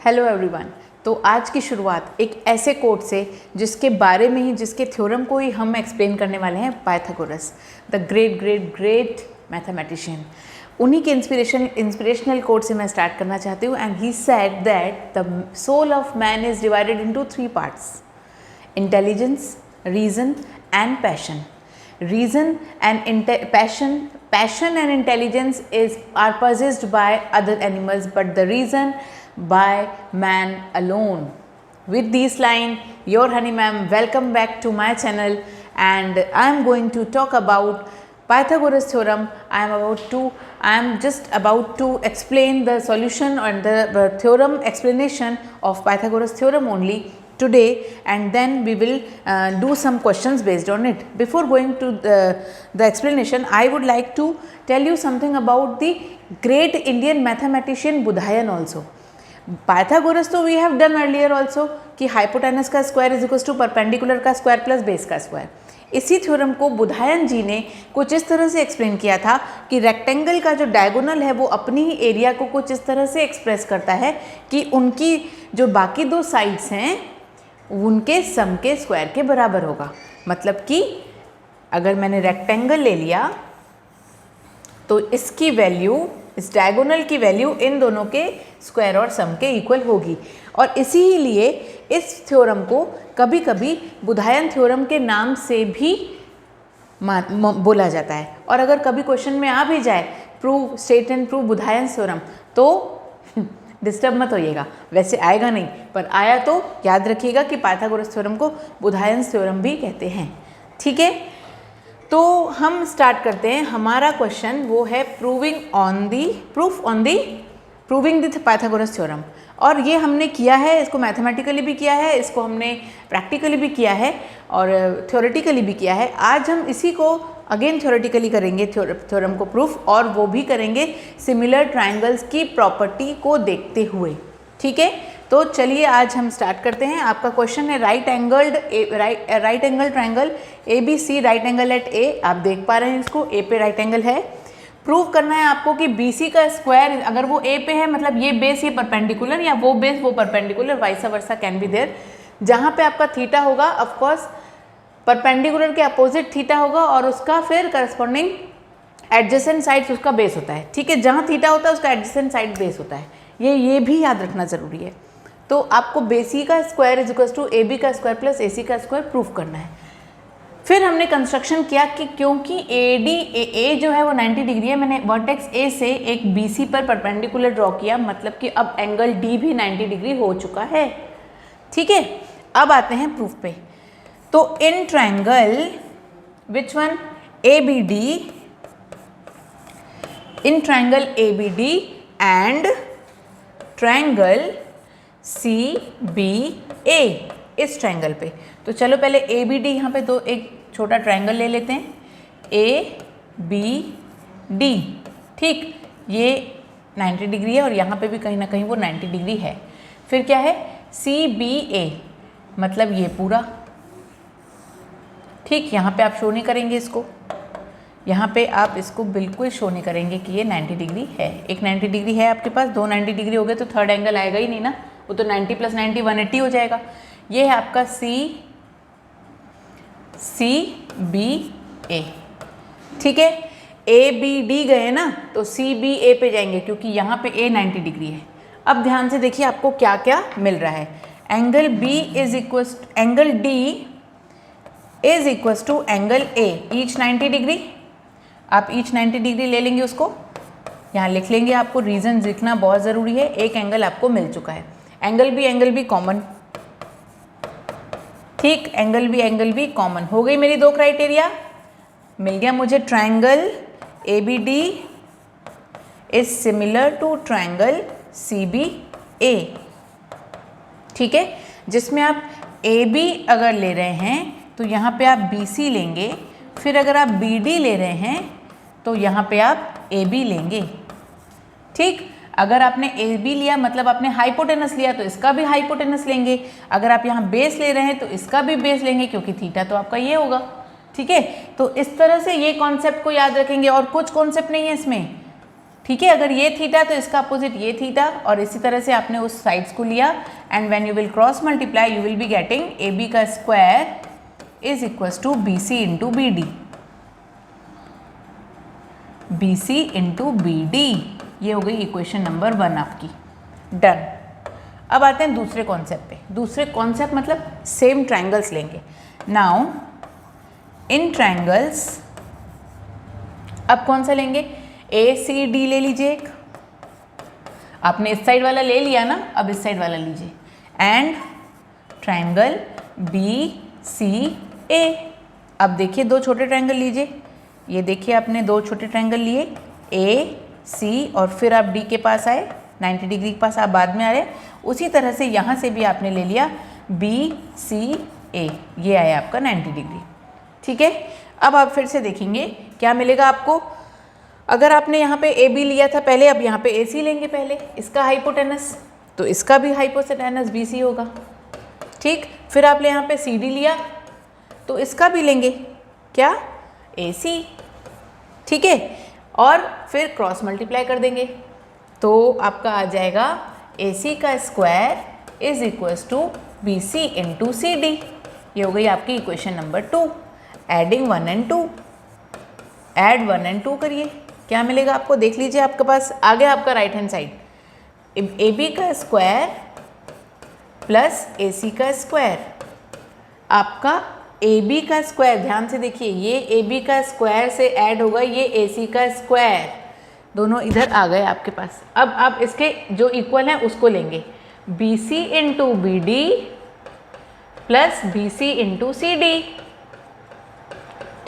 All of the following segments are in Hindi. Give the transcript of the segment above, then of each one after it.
Hello everyone. तो आज की शुरुआत एक ऐसे कोट से जिसके बारे में ही, जिसके थ्योरम को ही हम एक्सप्लेन करने वाले हैं, Pythagoras, the great great great mathematician. उन्हीं के इंस्पिरेशनल कोट से मैं स्टार्ट करना चाहती हूँ। And he said that the soul of man is divided into 3 parts: intelligence, reason and passion. Reason and passion and intelligence are possessed by other animals, but the reason by man alone. With this line, your honey ma'am, welcome back to my channel, and I am going to talk about Pythagoras theorem. I am just about to explain the solution and the theorem explanation of Pythagoras theorem only today, and then we will do some questions based on it. Before going to the explanation, I would like to tell you something about the great Indian mathematician Budhayan also. Pythagoras तो we have done earlier also कि hypotenuse का square is equals to perpendicular का square plus base का square. इसी थ्योरम को बुधायन जी ने कुछ इस तरह से एक्सप्लेन किया था कि रेक्टेंगल का जो डायगोनल है वो अपनी ही एरिया को कुछ इस तरह से एक्सप्रेस करता है कि उनकी जो बाकी दो साइड्स हैं उनके सम के स्क्वायर के बराबर होगा। मतलब कि अगर मैंने रेक्टेंगल ले लिया तो इसकी वैल्यू, इस डायगोनल की वैल्यू इन दोनों के स्क्वायर और सम के इक्वल होगी। और इसी लिए इस थ्योरम को कभी कभी बुधायन थ्योरम के नाम से भी बोला जाता है। और अगर कभी क्वेश्चन में आ भी जाए prove, state and prove Baudhayana theorem, तो डिस्टर्ब मत होइएगा, वैसे आएगा नहीं, पर आया तो याद रखिएगा कि पाइथागोरस थ्योरम को बुधायन थ्योरम भी कहते हैं। ठीक है, तो हम स्टार्ट करते हैं। हमारा क्वेश्चन वो है प्रूविंग द पाइथागोरस थ्योरम। और ये हमने किया है, इसको मैथमेटिकली भी किया है, इसको हमने प्रैक्टिकली भी किया है और थ्योरेटिकली भी किया है। आज हम इसी को अगेन थ्योरेटिकली करेंगे, थ्योरम को प्रूफ, और वो भी करेंगे सिमिलर ट्रायंगल्स की प्रॉपर्टी को देखते हुए। ठीक है, तो चलिए आज हम स्टार्ट करते हैं। आपका क्वेश्चन है right angle triangle ABC, right angle at A। आप देख पा रहे हैं इसको, A पे राइट एंगल है। प्रूव करना है आपको कि BC का स्क्वायर, अगर वो A पे है मतलब ये बेस ये परपेंडिकुलर, या वो बेस वो perpendicular, vice versa can be there. जहाँ पे आपका थीटा होगा, ऑफकोर्स परपेंडिकुलर के अपोजिट थीटा होगा और उसका फिर करस्पॉन्डिंग एडजेसेंट साइड उसका बेस होता है। ठीक है, जहाँ थीटा होता है उसका एडजेसेंट साइड बेस होता है, ये भी याद रखना जरूरी है। तो आपको BC का square is equal to AB का स्क्वायर प्लस AC का स्क्वायर प्रूफ करना है। फिर हमने कंस्ट्रक्शन किया कि क्योंकि A जो है वो 90 डिग्री है, मैंने वर्टेक्स A से एक BC पर परपेंडिकुलर ड्रॉ किया, मतलब कि अब एंगल D भी 90 डिग्री हो चुका है। ठीक है, अब आते हैं प्रूफ पे। तो in triangle which one ABD, in triangle ABD and triangle CBA, इस ट्रायंगल पे। तो चलो पहले ABD यहाँ पे तो एक छोटा ट्रायंगल ले लेते हैं, ABD। ठीक, ये 90 डिग्री है और यहाँ पे भी कहीं ना कहीं वो 90 डिग्री है। फिर क्या है CBA, मतलब ये पूरा। ठीक, यहाँ पे आप शो नहीं करेंगे इसको, यहाँ पे आप इसको बिल्कुल शो नहीं करेंगे कि ये 90 डिग्री है। एक 90 डिग्री है आपके पास, दो 90 डिग्री हो गए तो थर्ड एंगल आएगा ही नहीं ना, वो तो 90 + 90 180 हो जाएगा। ये है आपका CBA। ठीक है, ABD गए ना तो CBA पे जाएंगे क्योंकि यहाँ पे A 90 डिग्री है। अब ध्यान से देखिए आपको क्या क्या मिल रहा है। Angle D is equal to angle A, each 90 degree. आप ईच 90 डिग्री ले लेंगे, उसको यहाँ लिख लेंगे। आपको रीजन लिखना बहुत ज़रूरी है। एक एंगल आपको मिल चुका है, एंगल भी कॉमन। ठीक, एंगल भी कॉमन हो गई। मेरी दो क्राइटेरिया मिल गया मुझे। Triangle ABD is similar to triangle CBA। ठीक है, जिसमें आप AB अगर ले रहे हैं तो यहाँ पे आप BC लेंगे, फिर अगर आप BD ले रहे हैं तो यहाँ पे आप AB लेंगे। ठीक, अगर आपने AB लिया मतलब आपने हाइपोटेनस लिया तो इसका भी हाइपोटेनस लेंगे। अगर आप यहाँ बेस ले रहे हैं तो इसका भी बेस लेंगे, क्योंकि थीटा तो आपका ये होगा। ठीक है, तो इस तरह से ये कॉन्सेप्ट को याद रखेंगे। और कुछ कॉन्सेप्ट नहीं है इसमें, ठीक है, अगर ये थीटा तो इसका अपोजिट ये थीटा, और इसी तरह से आपने उस साइड्स को लिया and when you will cross multiply you will be getting A B का square is equals to B C into B D, B C into B D. ये हो गई इक्वेशन नंबर 1 आपकी, डन। अब आते हैं दूसरे कॉन्सेप्ट पे। दूसरे कॉन्सेप्ट मतलब सेम ट्रायंगल्स लेंगे। नाउ इन ट्रायंगल्स अब कौन सा लेंगे, ए सी डी ले लीजिए एक, आपने इस साइड वाला ले लिया ना, अब इस साइड वाला लीजिए, एंड ट्रायंगल बी सी ए। अब देखिए दो छोटे ट्रायंगल लीजिए, ये देखिए आपने दो छोटे ट्रायंगल लिए ए सी, और फिर आप डी के पास आए, 90 डिग्री के पास आप बाद में आ रहे। उसी तरह से यहाँ से भी आपने ले लिया बी सी ए, ये आया आपका 90 डिग्री। ठीक है, अब आप फिर से देखेंगे क्या मिलेगा आपको। अगर आपने यहाँ पे ए बी लिया था पहले, अब यहाँ पे ए सी लेंगे पहले, इसका हाइपोटेनस, तो इसका भी हाइपोटेनस बी सी होगा। ठीक, फिर आपने यहाँ पे सी डी लिया तो इसका भी लेंगे क्या, ए सी। ठीक है, और फिर क्रॉस मल्टीप्लाई कर देंगे तो आपका आ जाएगा ए सी का square is equals to B C into C D. ये हो गई आपकी equation number 2। Adding 1 and 2, add 1 and 2 करिए, क्या मिलेगा आपको, देख लीजिए आपके पास आ गया आपका right hand side, A B का स्क्वायर प्लस ए सी का स्क्वायर। आपका ए बी का स्क्वायर, ध्यान से देखिए, ये ए बी का स्क्वायर से ऐड होगा ये ए सी का स्क्वायर, दोनों इधर आ गए आपके पास। अब आप इसके जो इक्वल हैं उसको लेंगे, B C into B D plus B C into C D.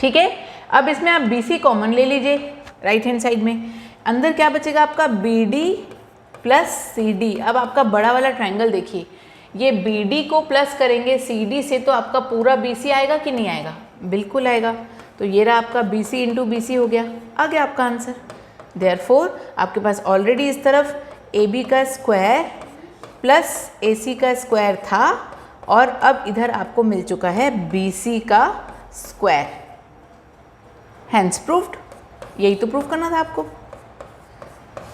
ठीक है, अब इसमें आप बी सी कॉमन ले लीजिए राइट हैंड साइड में, अंदर क्या बचेगा आपका B D plus C D. अब आपका बड़ा वाला ट्रायंगल देखिए, ये बी डी को प्लस करेंगे सी डी से तो आपका पूरा बी सी आएगा कि नहीं आएगा, बिल्कुल आएगा। तो ये रहा आपका B C into B C हो गया, आ गया आपका आंसर। देयरफॉर आपके पास ऑलरेडी इस तरफ ए बी का स्क्वायर प्लस ए सी का स्क्वायर था, और अब इधर आपको मिल चुका है बी सी का स्क्वायर। हैंस प्रूफ्ड, यही तो प्रूफ करना था आपको।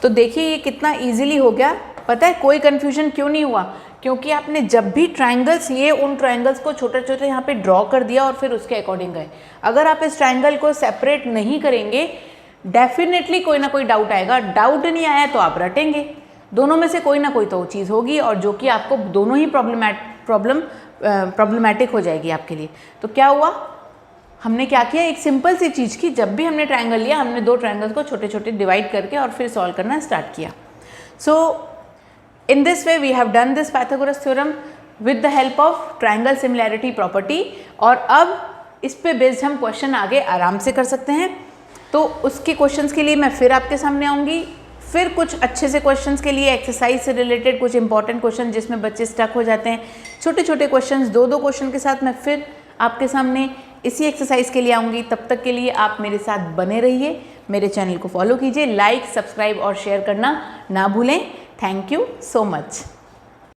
तो देखिए ये कितना इजीली हो गया। पता है कोई कन्फ्यूजन क्यों नहीं हुआ, क्योंकि आपने जब भी ट्रायंगल्स लिए उन ट्रायंगल्स को छोटे छोटे यहाँ पे ड्रॉ कर दिया और फिर उसके अकॉर्डिंग गए। अगर आप इस ट्रायंगल को सेपरेट नहीं करेंगे डेफिनेटली कोई ना कोई डाउट आएगा। डाउट नहीं आया तो आप रटेंगे, दोनों में से कोई ना कोई तो चीज़ होगी, और जो कि आपको दोनों ही प्रॉब्लमैटिक हो जाएगी आपके लिए। तो क्या हुआ, हमने क्या किया, एक सिंपल सी चीज़ की, जब भी हमने ट्रायंगल लिया हमने दो ट्रायंगल्स को छोटे छोटे डिवाइड करके और फिर सॉल्व करना स्टार्ट किया। So in this way we have done this Pythagoras theorem with the help of triangle similarity property. और अब इस पे बेस्ड हम क्वेश्चन आगे आराम से कर सकते हैं। तो उसके क्वेश्चंस के लिए मैं फिर आपके सामने आऊँगी, फिर कुछ अच्छे से क्वेश्चंस के लिए एक्सरसाइज से रिलेटेड कुछ इंपॉर्टेंट क्वेश्चन जिसमें बच्चे स्टक हो जाते हैं, छोटे छोटे क्वेश्चंस, दो क्वेश्चन के साथ मैं फिर आपके सामने इसी एक्सरसाइज के लिए आऊँगी। तब तक के लिए आप मेरे साथ बने रहिए, मेरे चैनल को फॉलो कीजिए, लाइक, सब्सक्राइब और शेयर करना ना भूलें। Thank you so much.